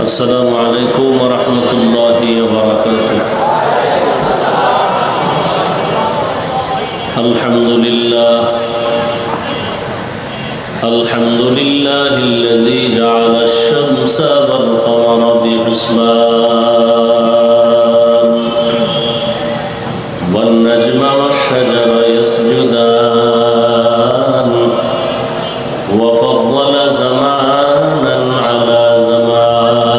السلام عليكم ورحمة الله وبركاته. الحمد لله الذي جعل الشمس والقمر بحسبان والنجم والشجر يسجدان وفضل زمانا على زمان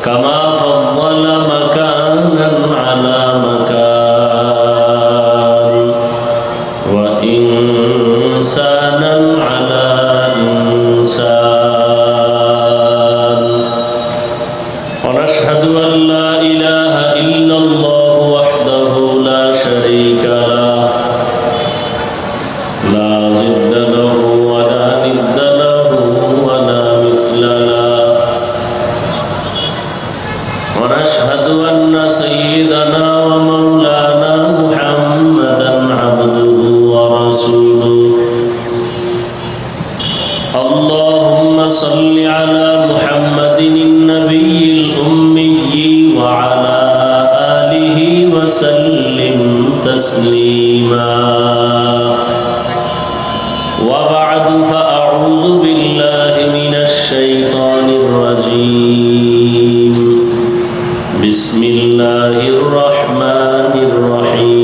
كما فضل مكانا على مكان وإنسانا على إنسان ونشهد أن لا إله إلا الله وحده لا شريك له لا ضد له ولا ند له ولا مثل له ونشهد أن سيدنا ومولانا محمدا عبده ورسوله اللهم صل على محمد النبي الأمي وعلى آله وسلم تسليما وبعد فأعوذ بالله من الشيطان الرجيم بسم الله الرحمن الرحيم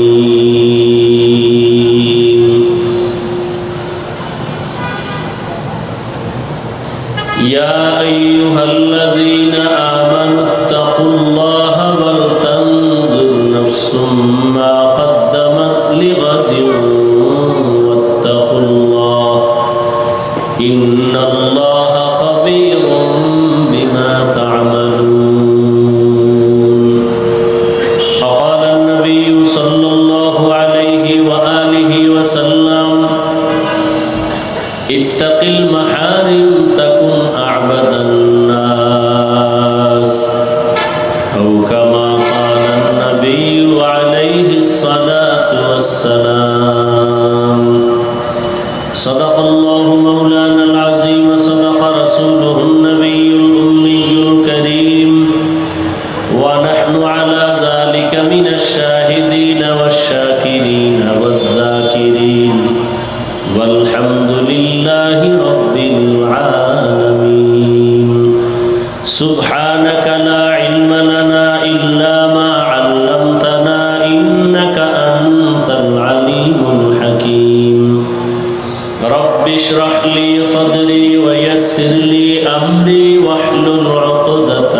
يا أيها الذين آمنوا اتقوا الله ولتنظر نفس ما قدمت لغد واتقوا الله إن الله خبير بما تعملون فقال النبي صلى الله عليه وآله وسلم اتق المحارم تكن أعبد الناس أو كما قال النبي عليه الصلاة والسلام صدق الله مولانا العظيم صدق رسوله النبي الأمي الكريم ونحن على ذلك من الشاهدين والشاكرين والذاكرين والحمد لله رب العالمين سبحانك لا علم لنا إلا ما علمتنا إنك أنت العليم الحكيم رب اشرح لي صدري ويسر لي أمري واحلل عقدة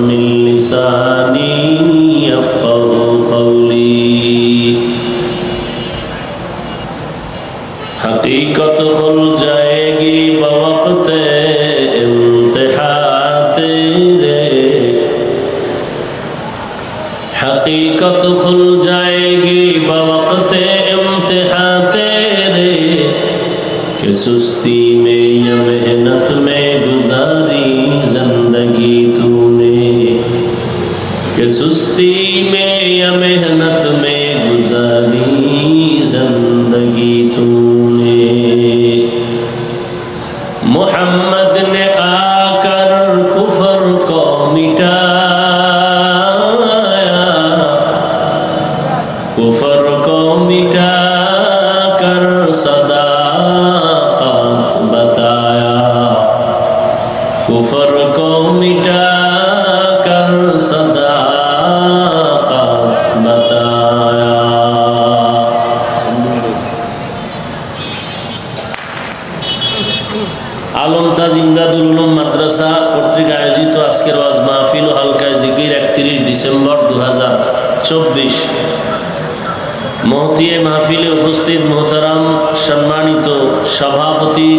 من لساني يفقه قولي حقیقت کھل جائے گی بوقت امتحان تیرے حقیقت کھل جائے گی بوقت امتحان تیرے کہ سستی میں یا محنت میں گزاری زندگی تو نے کہ سستی میں یا محنت میں گزاری زندگی تو محمد نے آ کر کفر کو مٹایا کفر کو مٹا کر صداقت بتایا کفر کو مٹا کر صداقت بتایا আলম তাজ ইমদাদুল উলুম মাদ্রাসা কর্তৃক আয়োজিত আজকের ওয়াজ মাহফিল ও হালকায় জিকির 31 ডিসেম্বর 2024 মহতিয়ে মাহফিলে উপস্থিত মোহতারাম সম্মানিত সভাপতি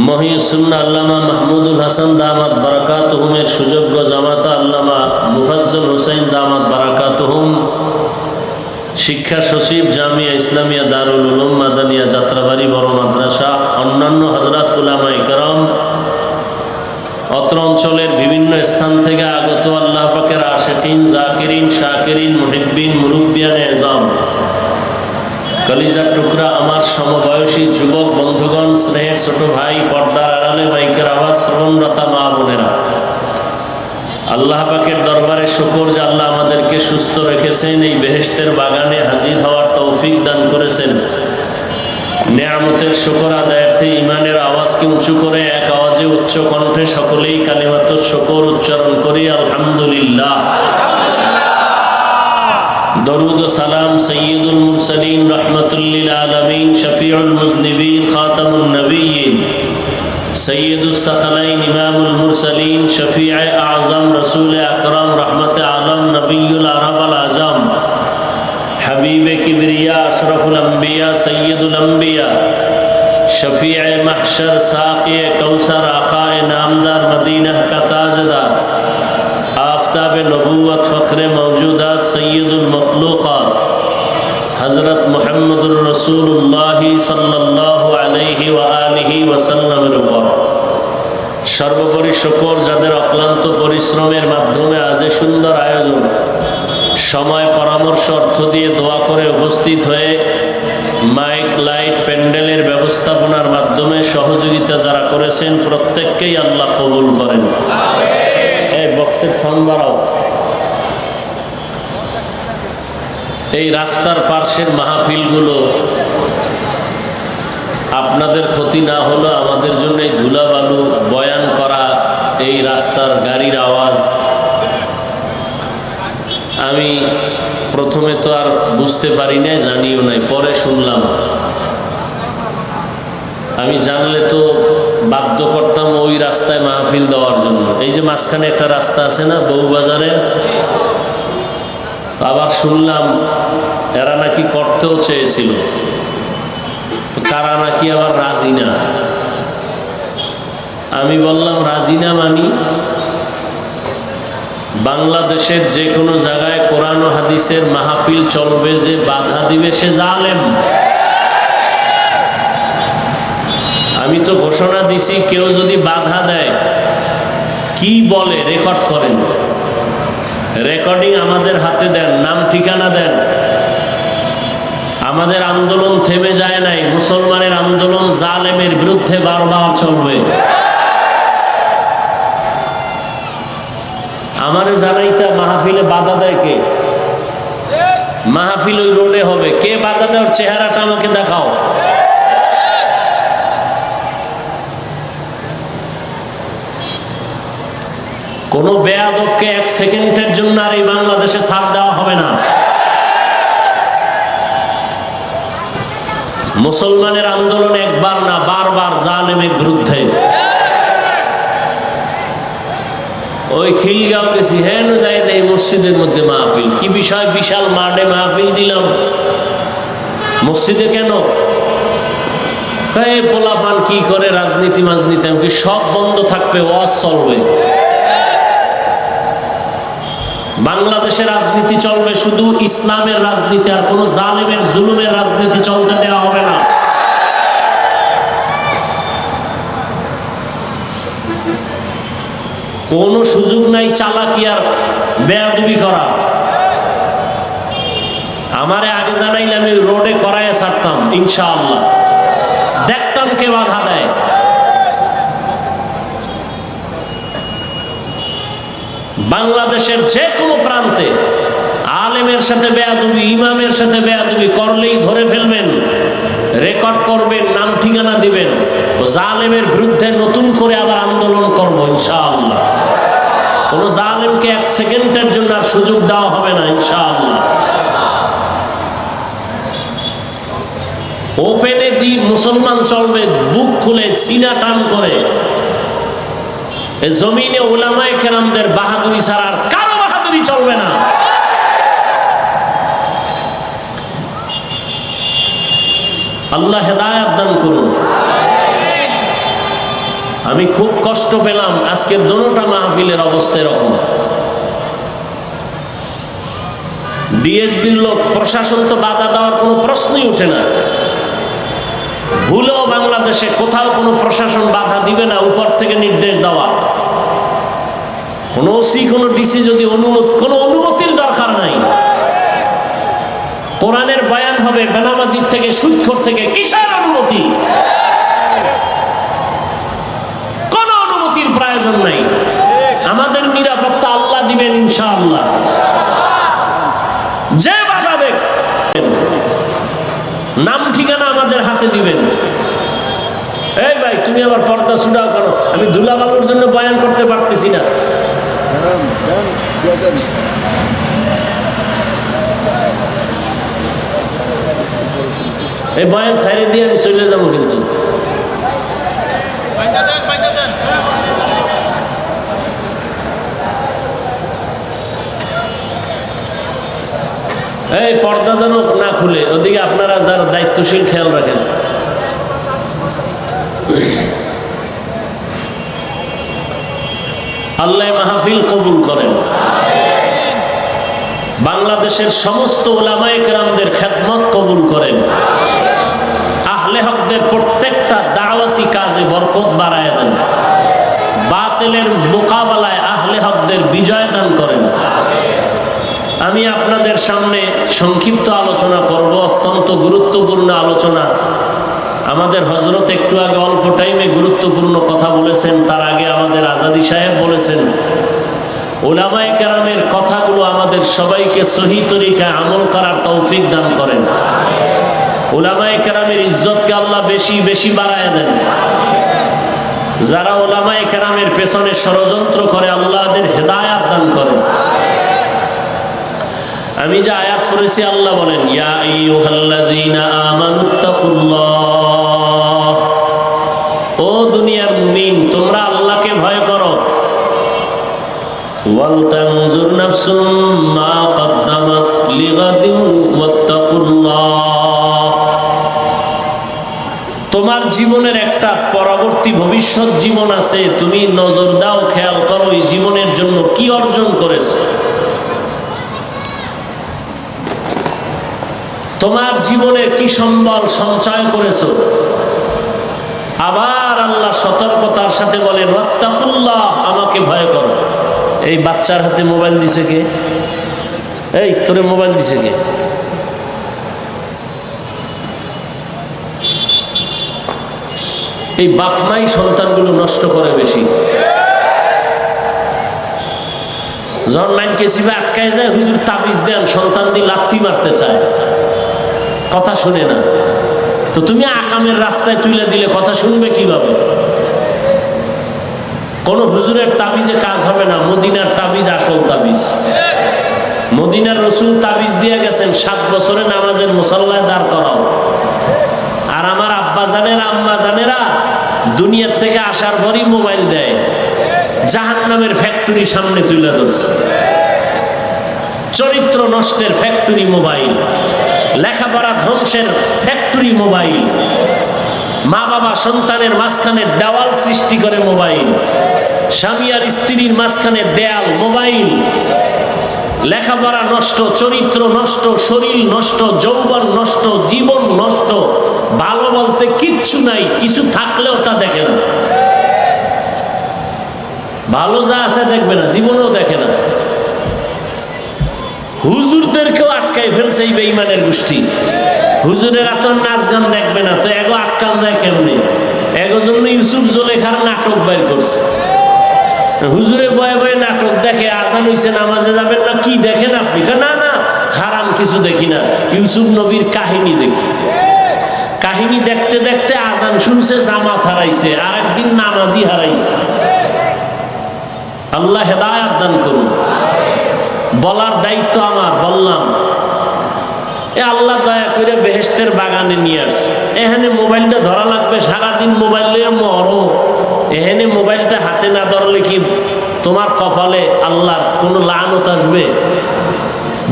মহিউসুন্নাহ আল্লামা মাহমুদুল হাসান দামাত বারাকাতুহুমের সুযোগ্য জামাতা আল্লামা মুফাজ্জল হোসেন দামাত বারাকাতুহুম শিক্ষা সচিব জামিয়া ইসলামিয়া দারুল উলুম মাদানিয়া যাত্রাবাড়ি বড় মাদ্রাসা অন্যান্য হযরত উলামায়ে কেরাম অত্র অঞ্চলের বিভিন্ন স্থান থেকে আগত আল্লাহ পাকের আশিকিন জাকিরিন শাকিরিন মুহিব্বিন মুরব্বিয়ানে এজাম কলিজার টুকরা আমার সমবয়সী যুবক বন্ধুগণ, স্নেহের ছোট ভাই, পর্দার আড়ালে মাইকের শ্রবণরতা মা বোনেরা, আল্লাহ পাকের দরবারে শুকর যে আল্লাহ আমাদেরকে সুস্থ রেখেছেন, এই বেহেশতের বাগানে হাজির হওয়ার তৌফিক দান করেছেন। নেয়ামতের শুকর আদায়ার্থে ইমানের আওয়াজকে উঁচু করে এক আওয়াজে উচ্চ কণ্ঠে সকলেই কালিমাতুশ শুকর উচ্চারণ করি, আলহামদুলিল্লাহ। দরুদ ও সালাম সৈয়দুল মুরসালিন রহমতুল্লিল আলমিন শফিউল মুজনিবিন খাতামুন নবিয়্যিন সৈয়দুস সাকালাইন ইমামুল মুরসালিন শফিয়ে আজম রসুল আকরাম রহমতে আলম নবিয়ুল আরব আল আজম হাবিবে কিবরিয়া আশরফুল আম্বিয়া সৈয়দুল আম্বিয়া শফিয়ে মাহশর সাকিয়ে কৌসর আকায়ে নামদার মদিনা का ताजदार आफताब नबूवत फ़ख्र मौजूदात सैयदुल मखलूक़ात हज़रत मुहम्मदुर रसूलुल्लाह सल्लल्लाहु अलैहि व आलिहि वसल्लमेর উপর সর্বোপরি শুকর যাদের অক্লান্ত পরিশ্রমের মাধ্যমে আজ এই সুন্দর আয়োজন, সময় পরামর্শ অর্থ দিয়ে দোয়া করে উপস্থিত হয়ে মাইক লাইট প্যান্ডেলের ব্যবস্থাপনার মাধ্যমে সহযোগিতা যারা করেছেন প্রত্যেককেই আল্লাহ কবুল করেন। এই বক্সের সাউন্ড বাড়াও। এই রাস্তার পার্শ্বের মাহফিলগুলো আপনাদের ক্ষতি না হলো আমাদের জন্য এই ধুলাবালু বয়ান করা, এই রাস্তার গাড়ির আওয়াজ, আমি প্রথমে তো আর বুঝতে পারি নাই, জানিও নাই, পরে শুনলাম। আমি জানলে তো বাধ্য করতাম ওই রাস্তায় মাহফিল দেওয়ার জন্য। এই যে মাঝখানে একটা রাস্তা আছে না বউবাজারের, আবার শুনলাম এরা নাকি করতেও চেয়েছিল, তো কারা নাকি আবার রাজি না। আমি বললাম রাজি না মানি, বাংলাদেশের যে কোনো জায়গায় কোরআন ও হাদিসের মাহফিল চলবে, যে বাধা দিবে সে জালেম। আমি তো ঘোষণা দিছি, কেউ যদি বাধা দেয়, কি বলে রেকর্ড করেন, রেকর্ডিং আমাদের হাতে দেন, নাম ঠিকানা দেন। আমাদের আন্দোলন থেমে যায় নাই, মুসলমানের আন্দোলন জালেমের বিরুদ্ধে বারবার চলবে। আমারে জানাইতা মাহফিলে বাধা দেয় কে? মাহফিল ওই রোডে হবে, কে বাধা দেওয়ার চেহারাটা আমাকে দেখাও। কোন বেয়াদবকে এক সেকেন্ডের জন্য আর এই বাংলাদেশে ছাড় দেওয়া হবে না। মুসলমানের আন্দোলন একবার না, বারবার জালেমের বিরুদ্ধে। ওই খিলগাঁও গেছি, হ্যাঁ যাই এই মসজিদের মধ্যে মাহফিল, কি বিষয়, বিশাল মাঠে মাহফিল দিলাম, মসজিদে কেন? পোলাপান কি করে, রাজনীতি মাজনীতি, এমনকি সব বন্ধ থাকবে, ওয়াজ চলবে। বাংলাদেশে রাজনীতি চলবে শুধু ইসলামের রাজনীতি, আর কোন জালেমের জুলুমের রাজনীতি চলতে দেওয়া হবে না। কোন সুযোগ নাই চালাকি আর বেয়াদবি করা। আমারে আগে জানাইলে আমি রোডে করায় ছাড়তাম, ইনশাআল্লাহ দেখতাম কে বাধা দেয়। বাংলাদেশের যে কোনো প্রান্তে আলেমের সাথে বেয়াদবি, ইমামের সাথে বেয়াদবি করলেই ধরে ফেলবেন, রেকর্ড করবেন, নাম ঠিকানা দিবেন, ও জালেমের বিরুদ্ধে নতুন করে আবার আন্দোলন করবো ইনশাআল্লাহ। কোন জালেমকে এক সেকেন্ডের জন্য আর সুযোগ দেওয়া হবে না ইনশাআল্লাহ। ওপেনে দি মুসলমান চলবে, বুক খুলে সিনা টান করে। জমিনে উলামায়ে কেরামদের বাহাদুরি ছাড়া আর কারো বাহাদুরি চলবে না। আল্লাহ হেদায়েত দান করুন। আমি খুব কষ্ট পেলাম আজকের দোনোটা মাহফিলের অবস্থা এরকম। ডিএসবির লোক, প্রশাসন তো বাধা দেওয়ার কোনো প্রশ্নই ওঠে না। ভুলেও বাংলাদেশে কোথাও কোনো প্রশাসন বাধা দিবে না, উপর থেকে নির্দেশ দেওয়া। কোন ওসি, কোন ডিসি যদি কোনো অনুমতির দরকার নাই। কোরআনের বয়ান হবে, বেনামাজির থেকে, সুদখোর থেকে, কিসের অনুমতি? কোন অনুমতির আয়োজন নাই। আমাদের নিরাপত্তা আল্লাহ দিবেন ইনশাআল্লাহ। যে বাধা দেখ, নাম ঠিকানা আমাদের হাতে দিবেন। এই ভাই, তুমি আবার পর্দা ছুটাও কেন? আমি দুলাবাবুর জন্য বয়ান করতে পারতেছি না। এই বয়ান সাইরে দিয়ে আমি চলে যাবো কিন্তু। এই পর্দা যেন না খুলে, ওদিকে আপনারা যারা দায়িত্বশীল খেয়াল রাখেন। আল্লাহ মাহফিল কবুল করেন। বাংলাদেশের সমস্ত উলামায়ে কেরামদের খেদমত কবুল করেন। আহলে হকদের প্রত্যেকটা দাওয়াতি কাজে বরকত বাড়ায় দেন। বাতিলের মোকাবেলায় আহলে হকদের বিজয় দান করেন। আমি আপনাদের সামনে সংক্ষিপ্ত আলোচনা করব, অত্যন্ত গুরুত্বপূর্ণ আলোচনা। আমাদের হযরত একটু আগে অল্প টাইমে গুরুত্বপূর্ণ কথা বলেছেন। তার আগে আমাদের আজাদি সাহেব বলেছেন, উলামায়ে কেরামের কথাগুলো আমাদের সবাইকে সহি তরিকায় আমল করার তৌফিক দান করেন। উলামায়ে কেরামের ইজ্জতকে আল্লাহ বেশি বেশি বাড়ায় দেন। যারা উলামায়ে কেরামের পেছনে ষড়যন্ত্র করে আল্লাহদের হেদায়াত দান করেন। আমি যে আয়াত পড়েছি, আল্লাহ বলেন, ইয়া আইয়ুহাল্লাযীনা আমানুত্তাকুল্লাহ, ও দুনিয়ার মুমিন, তোমরা আল্লাহকে ভয় করো। ওয়াল তানজুর নাফসুম মা কদ্দামাত লিগাদিন ওয়াত্তাকুল্লাহ, তোমার জীবনের একটা পরবর্তী ভবিষ্যৎ জীবন আছে, তুমি নজর দাও, খেয়াল করো এই জীবনের জন্য কি অর্জন করেছো। তোমার জীবনে কি সম্বল সঞ্চয় করেছো। আবার আল্লাহ সতর্কতার সাথে বলেন, ওয়াত্তাকুল্লাহ, আমাকে ভয় করো। এই বাচ্চার হাতে মোবাইল দিছে কে? এই তোরে মোবাইল দিছে কে? এই বাপ মাই সন্তানগুলো নষ্ট করে বেশি। যখন মাইন কেসিবে আটকায় যায়, হুজুর তাবিজ দেন, সন্তান দিয়ে লাথি মারতে চায়, কথা শুনে না। তো তুমি আকামের রাস্তায় তুলে দিলে কথা শুনবে কিভাবে? কোন হুজুরের তাবিজে কাজ হবে না। মদিনার তাবিজ আসল তাবিজ। মদিনার রসুল তাবিজ দিয়ে গেছেন, 7 বছরে নামাজের মুসাল্লায় দাঁড় করাও। আর আমার আব্বা জানেরা, আম্মা জানেরা দুনিয়ার থেকে আসার পরই মোবাইল দেয়, জাহান্নামের ফ্যাক্টরি সামনে তুলে ধরছে। চরিত্র নষ্টের ফ্যাক্টরি মোবাইল, লেখাপড়া ধ্বংসের ফ্যাক্টরি মোবাইল, মা বাবা সন্তানের মাঝখানে দেওয়াল সৃষ্টি করে মোবাইল, স্বামী আর স্ত্রীর মাঝখানে দেয়াল মোবাইল। লেখাপড়া নষ্ট, চরিত্র নষ্ট, শরীর নষ্ট, যৌবন নষ্ট, জীবন নষ্ট। ভালো বলতে কিচ্ছু নাই, কিছু থাকলেও তা দেখে না। ভালো যা আছে দেখবে না, জীবনেও দেখে না। হুজুরদেরকেও আটকাই ফেলছে এই বেঈমানের গোষ্ঠী। হুজুরেরা তো নাচ গান দেখবে না, তো এগো আটকান যায় কেমনে? এগো জন্য ইউসুফ জুলেখার নাটক বের করছে। হুজুরে বয়ে বয়ে নাটক দেখে, আজান হইছে নামাজে যাবেন না, কি দেখেন আপনি? না না, হারাম কিছু দেখি না, ইউসুফ নবীর কাহিনী দেখি। কাহিনী দেখতে দেখতে আজান শুনছে, জামাত হারাইছে, আর একদিন নামাজি হারাইছে। আল্লাহ হেদায়াত দান করুন। বলার দায়িত্ব আমার, বললাম। এ আল্লাহ দয়া করে বেহেশতের বাগানে নিয়ে আসছে। এখানে মোবাইলটা ধরা লাগবে, সারাদিন মোবাইল নিয়ে মরো। এখানে মোবাইলটা হাতে না ধরলে কি তোমার কপালে আল্লাহর কোনো লানত আসবে?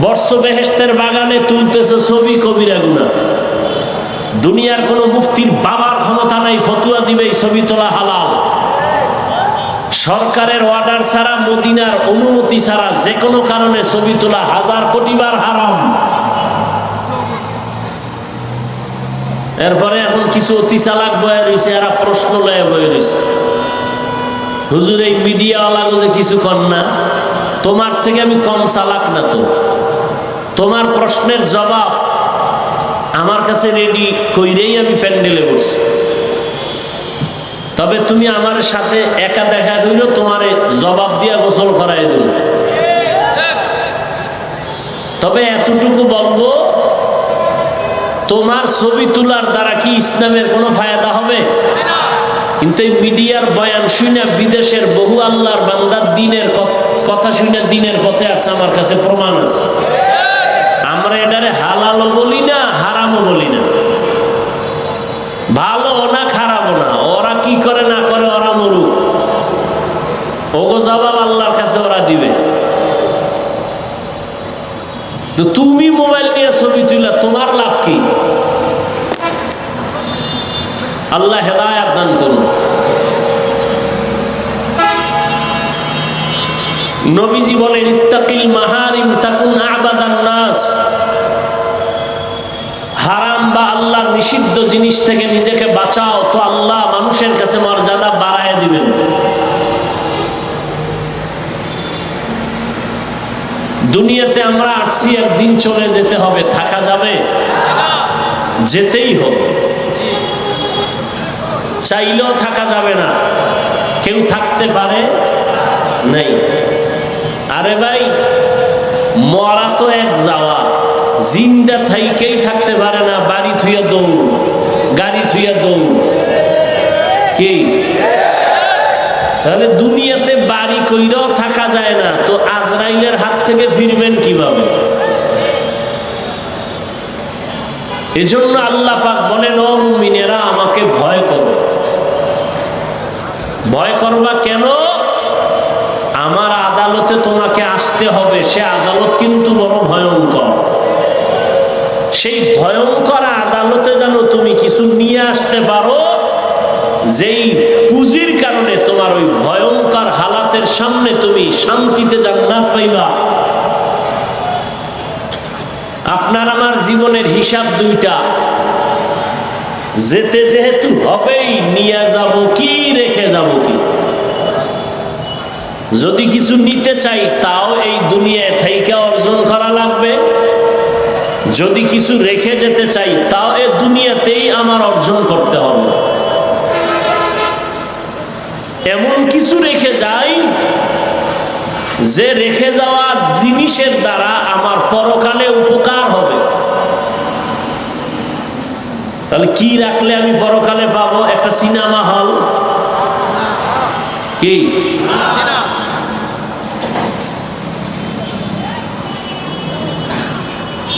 বর্ষ বেহেশতের বাগানে তুলতেছে ছবি কবিরা গুনাহ। দুনিয়ার কোনো মুফতির বাবার ক্ষমতা নাই ফতুয়া দিবে এই ছবি তোলা হালাল। সরকারের অর্ডার ছাড়া, মদিনার অনুমতি ছাড়া যে কোনো কারণে ছবি তোলা 1000 কোটি বার হারাম। এরপরে এখন কিছু অতি চালাক বয়ে রয়েছে, এরা প্রশ্ন লয়ে বয়ে রয়েছে, হুজুর এই মিডিয়াওয়ালাগো যে কিছু কর না, তোমার থেকে আমি কম চালাক না তো। তোমার প্রশ্নের জবাব আমার কাছে রেডি কইরেই আমি প্যান্ডেলে বসছি। তবে তুমি আমার সাথে একা দেখা কইরো, তোমারে জবাব দিয়া গোসল করাই দেব। তবে এতটুকু বলবো, তোমার ছবি তোলার দ্বারা কি ইসলামের কোনো ফায়দা হবে? কিন্তু এই মিডিয়ার বয়ান শুনে বিদেশের বহু আল্লাহর বান্দার দিনের কথা শুনে দিনের পথে আসছে, আমার কাছে প্রমাণ আছে। আমরা এটারে হালালও বলি না, হারামও বলি না, ভালো না খারাপও না। ওরা কি করে না করে ওরা মরুক, ওগো জবাব আল্লাহর কাছে ওরা দিবে। তো তুমি মোবাইল নিয়ে ছবি তুলা তোমার লাভ কি? আল্লাহ হেদায়েত দান করুন। নবীজি বলেন, ইত্তাকিল মাহারিম তাকুন আবাদান নাস। হারাম বা আল্লাহর নিষিদ্ধ জিনিস থেকে নিজেকে বাঁচাও, তো আল্লাহ মানুষের কাছে মর্যাদা বাড়ায় দিবেন। দুনিয়াতে আমরা আসছি, একদিন চলে যেতে হবে, থাকা যাবে? যেতেই হবে, চাইলেও থাকা যাবে না, কেউ থাকতে পারে নাই। আরে ভাই, মরা তো এক যাওয়া, জিন্দা থাইকেই থাকতে পারে না, বাড়ি থুইয়া দৌড়, গাড়ি থুইয়া দৌড়। কি তাহলে দুনিয়াতে বাড়ি কইরাও থাকা যায় না, তো আজরাইলের হাত থেকে ফিরবেন কিভাবে? এজন্য আল্লাহ পাক বলেন, ও মুমিনেরা আমাকে ভয় করো। ভয় করবা কেন? আমার আদালতে তোমাকে আসতে হবে, সে আদালত কিন্তু বড় ভয়ঙ্কর। সেই ভয়ঙ্কর আদালতে যেন তুমি কিছু নিয়ে আসতে পারো, যেই পুঁজির কারণে তোমার ওই ভয়ঙ্কর হালাতের সামনে তুমি শান্তিতে জান্নাত পাইবা। আপনার আমার জীবনের হিসাব দুইটা, যেতে যেহেতু হবেই, নিয়ে যাব কি রেখে যাব কি। যদি কিছু নিতে চাই তাও এই দুনিয়ায় থেকে অর্জন করা লাগবে, যদি কিছু রেখে যেতে চাই তাও এই দুনিয়াতেই আমার অর্জন করতে হবে। এমন কিছু রেখে যাই যে রেখে যাওয়া জিনিসের দ্বারা আমার পরকালে উপকার হবে। তাহলে কি রাখলে আমি পরকালে পাবো? একটা সিনেমা হল, কি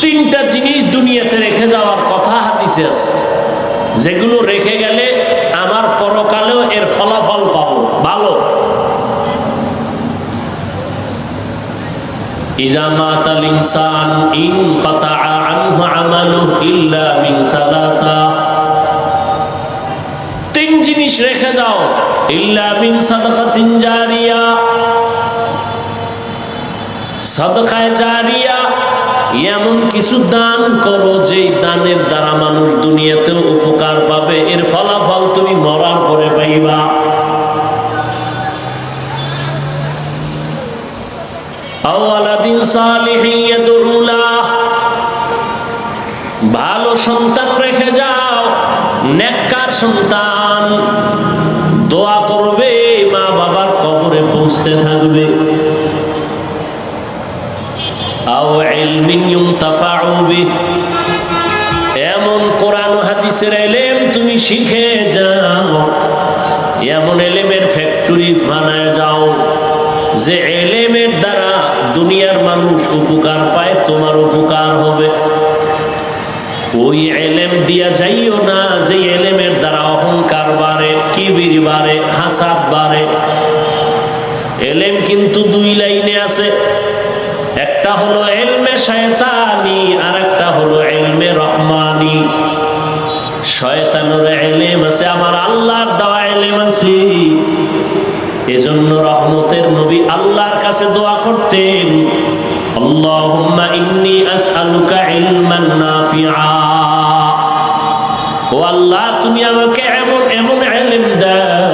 তিনটা জিনিস দুনিয়াতে রেখে যাওয়ার কথা হাদিসে আছে, যেগুলো রেখে গেলে আমার পরকালেও এর ফলাফল পাবো ভালো। ইযা মাতাল ইনসান ইনকাতা আনহু আমালুহু ইল্লা মিন সালাসা। তিন জিনিস রেখে যাও, ইল্লা মিন সাদাকাতিন জারিয়া, সাদাকায়ে জারিয়া, এমন কিছু দান করো যেই দানের দ্বারা মানুষ দুনিয়াতেও উপকার পাবে, এর ফলাফল তুমি মরার পরে পাইবা। আওয়ালাদিন সালিহিন ইয়াদউ লাহ, ভালো সন্তান রেখে যাও, নেককার সন্তান, দোয়া করবে, মা বাবার কবরে পৌঁছতে থাকবে। আও ইলমিন ইউনতাফাউ বিহি, এমন কোরআন ও হাদিসের ইলম তুমি শিখে যাও, এমন ইলমের ফ্যাক্টরি বানায় যাও যে ইলমের দ্বারা দুনিয়ার মানুষ উপকার পায়, তোমার উপকার হবে। ওই ইলম দিয়া যাইও না যে ইলমের দ্বারা অহংকার বাড়ে, কিবির বাড়ে, হাসাদ বাড়ে। ইলম কিন্তু দুই লাইনে আছে, একটা হলো ইলমে শয়তানি, আর একটা হলো ইলমে রহমানি। শয়তানের ইলম আছে, আমার আল্লাহর দেওয়া ইলম আছে। এজন্য রহমতের নবী আল্লাহর কাছে দোয়া করতেন, আল্লাহুম্মা ইন্নী আসআলুকা ইলমান নাফিআ। ও আল্লাহ, তুমি আমাকে এমন এমন ইলম দাও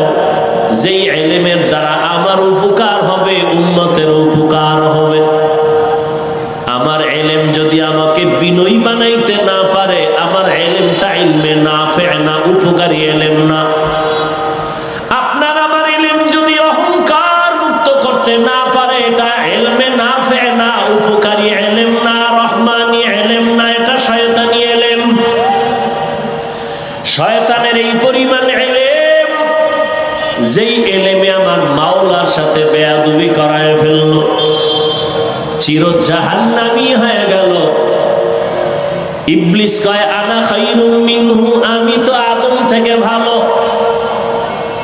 যেই ইলমের দ্বারা আমার উপকার হবে, উম্মতের উপকার হবে। আমার ইলম যদি আমাকে বিনয়ী বানাইতে না পারে, আমার ইলমটা ইলমে নাফি' না, উপকারী ইলম না। যেই এলেমে আমার মাওলার সাথে বেয়াদবি করায় ফেললো, চির জাহান্নামী হয়ে গেল। ইবলিস কয় আনা খায়রুম মিনহু, আমি তো আদম থেকে ভালো।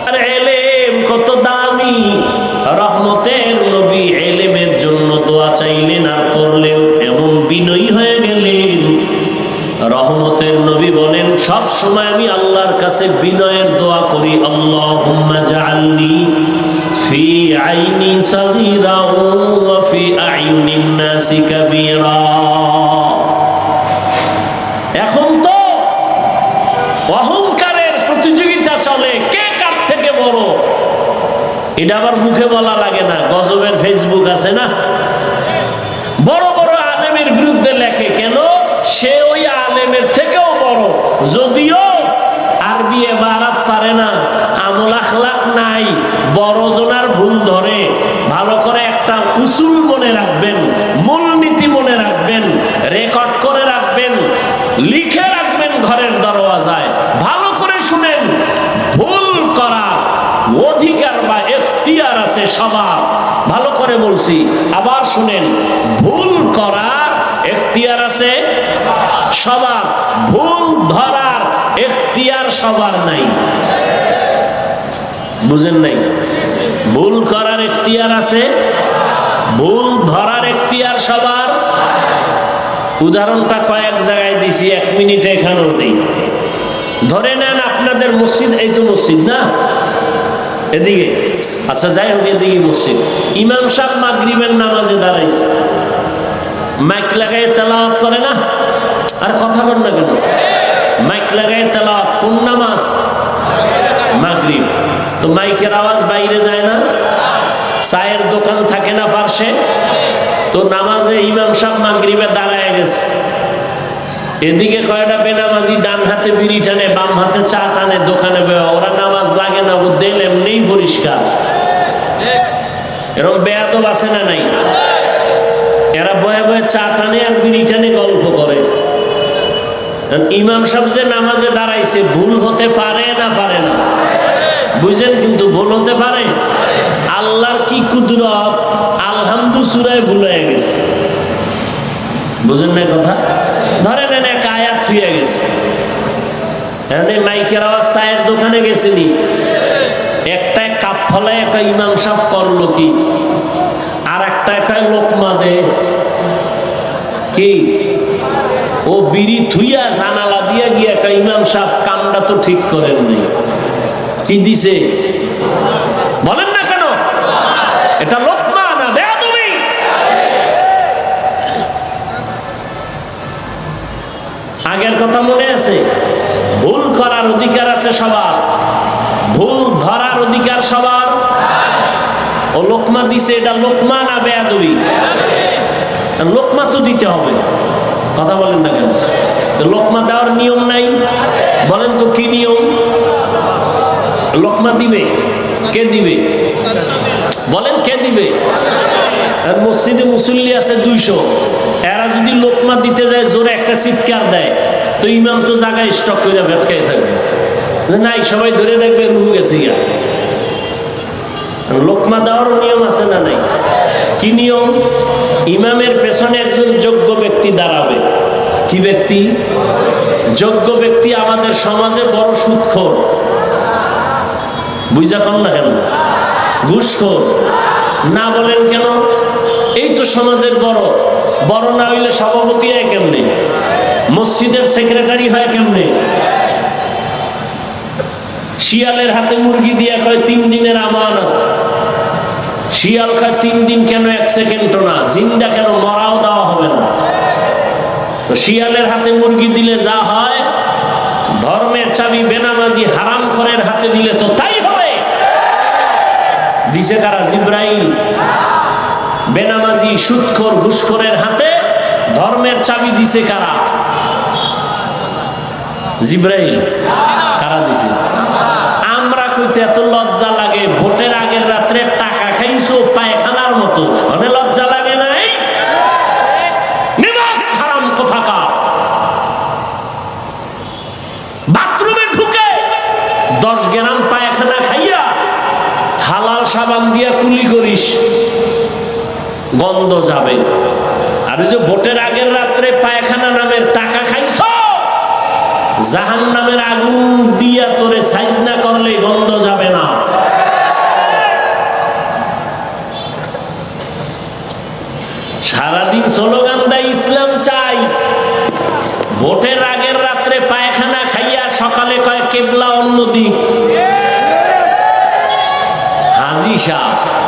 আর এলেম কত দামি, রহমতের নবী এলেমের জন্য দোয়া চাইলেন আর করলেন, এমন বিনয়ী হয়ে গেলেন। রহমতের নবী বলেন সব সময় আমি আল্লাহর কাছে বিনয়ের দোয়া করি, আল্লাহুম্মা জাআলনি ফি আইনি সাগীরা ওয়া ফি আ'য়ুনিন নাসি কাবীরা। এখন তো অহংকারের প্রতিযোগিতা চলে, কে কার থেকে বড়। এটা আবার মুখে বলা লাগে না, গজবের ফেসবুক আছে না, বড় বড় আলেমের বিরুদ্ধে লেখে, কেন সে ওই আলেমের থেকেও বড়, যদিও আরবি ইবারত পারে না, আমল আখলাক নাই, বড় জনার ভুল ধরে। ভালো করে একটা উসুল মনে রাখবেন, মূলনীতি মনে রাখবেন, রেকর্ড করে রাখবেন, লিখে রাখবেন ঘরের দরওয়াজায়। ভালো করে শুনেন, ভুল করার অধিকার বা এখতিয়ার আছে সবার। ভালো করে বলছি, আবার শুনেন, ভুল করার এখতিয়ার আছে সবার, ভুল ধরার এখতিয়ার সবার নাই। বুঝেন নাই? ভুল করার এখতিয়ার আছে, ভুল ধরার এখতিয়ার সবার। উদাহরণটা কয়েক জায়গায় দিছি, 1 মিনিটে এখানেও দিই। ধরে নেন আপনাদের মসজিদ, এই তো মসজিদ না এদিকে, আচ্ছা যাই হোক, এদিকে মসজিদ। ইমাম সাহেব মাগরিবের নামাজে দাঁড়াইছে, মাইক লাগাই তেলাওয়াত করে না? আর কথা বল না কেন? মাইক লাগাই তেলাওয়াত কোন নামাজ? মাগরিব। তো মাইকের আওয়াজ বাইরে যায় না? চায়ের দোকান থাকে না পার্শ্বে? তো নামাজে ইমাম সাহেব মাগরিবে দাঁড়ায় গেছে, এদিকে কয়টা বেনামাজি ডান হাতে বিড়ি টানে, বাম হাতে চা টানে, দোকানে ওরা নামাজ লাগে না, ও দেল এমনিই পরিষ্কার। এরকম বেয়াদব আছে না নাই? এরা বয়ে বয়ে চা টানে আর বিড়ি টানে গল্প করে। ইমাম সাহেব যে নামাজে দাঁড়াইছে, ভুল হতে পারে না? পারে না? বুঝেন, কিন্তু ভুল হতে পারে। আল্লাহর কি কুদরত, আলহামদু সূরায় ভুল হয়ে গেছে। বুঝেন না কথা? ধরে নেন এক আয়াত থুয়ে গেছে, মাইকের আওয়াজ চায়ের দোকানে গেছিনি, একটা কাপ ফলায় একটা ইমাম সাহেব করলো কি, আর একটা একাই লোকমা দে কি, ও বিড়ি থুইয়া জানালা দিয়া গিয়া একটা ইমাম সাহেব কামটা তো ঠিক করেন নাই, কি দিছে বলেন না কেন? এটা লোকমা না বেয়াদবি? আগের কথা মনে আছে? ভুল করার অধিকার আছে সবার, ভুল ধরার অধিকার সবার। ও লোকমা দিছে, এটা লোকমা না বেয়াদবি? লোকমা তো দিতে হবে, কথা বলেন না কেন? লোকমা দেওয়ার নিয়ম নাই? বলেন তো কি নিয়ম? লোকমা দিবে কে? দিবে বলেন কে দিবে? আর মসজিদে মুসল্লি আছে 200, এরা যদি লোকমা দিতে যায় জোরে একটা চিৎকার দেয়, তো ইমাম তো জায়গায় স্টক করে ভেটকাই থাকবে, নাই সবাই ধরে দেখবে রুহু গেছে গিয়া। লোকমা দেওয়ার নিয়ম আছে না নাই? কি নিয়ম? ইমামের পেছনে একজন যোগ্য ব্যক্তি দাঁড়াবে। কি ব্যক্তি? যোগ্য ব্যক্তি। আমাদের সমাজে বড় সুদখোর, বুঝা কম না কেন? ঘুষখোর না বলেন কেন? এই তো সমাজের বড়, বড় না হইলে সভাপতি হয় কেমনে? মসজিদের সেক্রেটারি হয় কেমনে? শিয়ালের হাতে মুরগি দিয়া কয় 3 দিনের আমানত। শিয়াল খায় 3 দিন কেন, 1 সেকেন্ডও না, জিন্দা কেন, মরাও দেওয়া হবে না। তো শিয়ালের হাতে মুরগি দিলে যা হয়, ধর্মের চাবি বেনামাজি হারামখোরের হাতে দিলে তো তাই হবে। দিছে কারা? জিব্রাইল। বেনামাজি সুদখোর ঘুষখোরের হাতে ধর্মের চাবি দিছে কারা? জিব্রাইল। কারা দিছে? আমরা কইতে এত লজ্জা লাগে, ভোটের আগের রাত্রে টাকা খাইছো পায়খানার মতো, মানে লজ্জা লাগে নাই? নিমক হারাম কোথাকার। বাথরুমে ঢুকে 10 গ্রাম পায়খানা খাইয়া সাবান দিয়া কুলি করিস, গন্ধ যাবে। আর যে ভোটের আগের রাত্রে পায়খানা নামের টাকা খাইছ, জাহান্নামের আগুন দিয়া তোরে সাইজ না করলে গন্ধ যাবে না। সারাদিন স্লোগান দেয় ইসলাম চাই, ভোটের আগের রাত্রে পায়খানা খাইয়া সকালে কয় কেবলা অন্যদিক। হাজি সাহেব